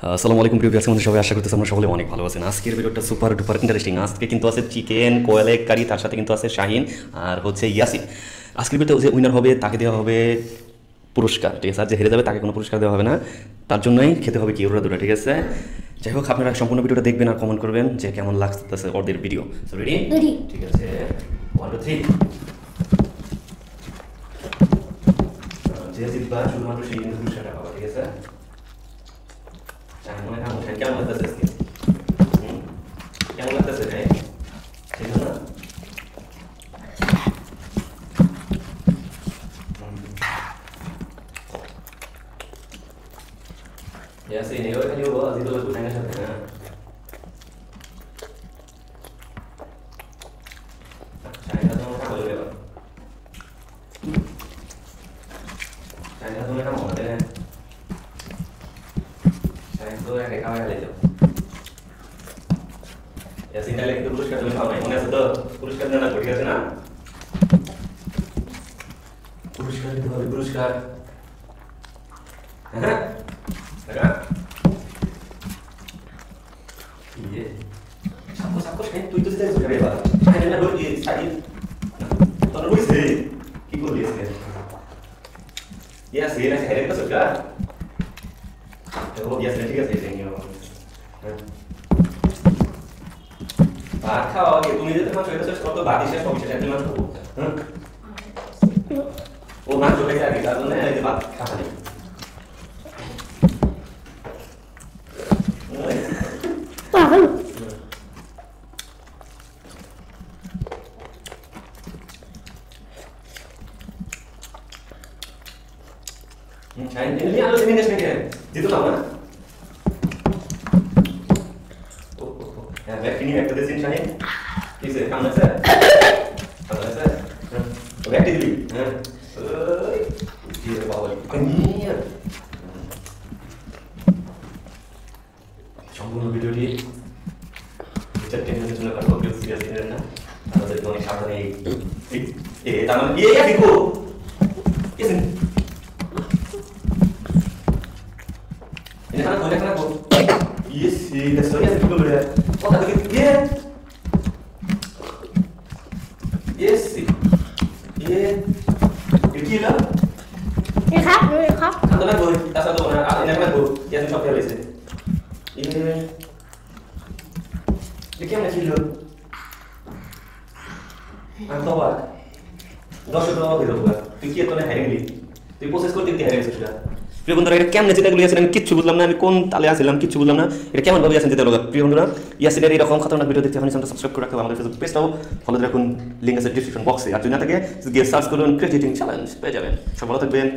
আসসালামু আলাইকুম প্রিয় ভিউয়ার্স, সবাই আশা করতেছি আমরা সকলে অনেক ভালো আছেন। আজকের ভিডিওটা সুপার ডুপার ইন্টারেস্টিং। আজকে কিন্তু আছে চিকেন কোয়েলের কারি, তার সাথে কিন্তু আছে শাহিন আর হচ্ছে ইয়াসিন। আজকের ভিডিওতে যে উইনার হবে তাকে দেওয়া হবে পুরস্কার, ঠিক আছে? আর যে হেরে যাবে তাকে কোনো পুরস্কার দেওয়া হবে না, তার জন্যই খেতে হবে কি ওরা দুটো, ঠিক আছে? যাই হোক, আপনারা সম্পূর্ণ ভিডিওটা দেখবেন আর কমেন্ট করবেন যে কেমন লাগতেছে ওদের ভিডিও। So ready? ঠিক আছে, 1 2 3। যে জিতবা শুধুমাত্র সেই কিন্তু পুরস্কারটা পাবা, ঠিক আছে? মনে হয় কেমন লাগতেছে আজকে? কেমন লাগতেছে ভাই? ঠিক না? ইয়াসিন এবার খালি ও আজি তো লাগবে না সাথে না। চাইনা তো আমরা বলে দেব। চাইনা তো আমরা বলে দেব। চাইনা তো একা একা গেলে যাও। ইয়াসিন তাহলে কিন্তু পুরস্কার তুমি পাও নাই, মনে আছে তো? পুরস্কার না ঠিক আছে না? পুরস্কার দিতে হবে, পুরস্কার। হ্যাঁ দেখা ইয়ে সাপোজ সাপোজ তুই তো যেতে যাবে এবার সাইড না বলি সাইড তোর বুঝছে কি করলি আজকে? ইয়াস এর আছে হেরে তো সরকা তো ইয়াস ঠিক আছে এই নিও ভাত খাওয়া আগে তুমি যেতে মাছ হইতো শেষ করতে বাদি শেষ হবে সেটা মাছ খাবো। হ্যাঁ ও মাছ চলে যায় আগে, তার জন্য এই যে ভাত খাওয়া নেই। ini harus ini sebenarnya itu sama ya baik ini একটা দিন শাহিন ঠিক আছে কামনা স্যার কামনা স্যার ওকে একটা দিবি হ্যাঁ ওই কি রে বাবা নিয়ে সম্পূর্ণ ভিডিওটি চারটে মিনিটের জন্য কাটবো, কেউ সিরিয়াস নেবেন না, আমাদের অনেক সাবধানে তার মানে ইয়ে দেখো ini kan boleh kan aku iya sih dasarnya sih dulu ya oh tapi iya iya sih iya gila Iya kak, dulu ya kak. kan teman gue tas satu mana ini kan gue yang shop ya sih ini dia kayak macam dulu anto apa দশ টাকা দিয়ে দেবো তুই কি এত না hearing লি তুই process করতে গিয়ে হ্যারিং সেটা প্রিয় বন্ধুরা এটা কেমন যেটা ইয়াসিন আমি কিচ্ছু বুঝলাম না, আমি কোন তালে আসলাম কিচ্ছু বুঝলাম না, এটা কেমন ভাবে ইয়াসিন যেতে লোক। প্রিয় বন্ধুরা ইয়াসিনের এরকম খতরনাক ভিডিও দেখতে এখন সাবস্ক্রাইব করে রাখতে হবে, আমাদের ফেসবুক পেজটাও ফলো রাখুন, লিঙ্ক আছে ডিসক্রিপশন বক্সে, আর যদি না থাকে গিয়ে সার্চ করুন ক্রিয়েটিং চ্যালেঞ্জ পেয়ে যাবেন। সব ভালো থাকবেন।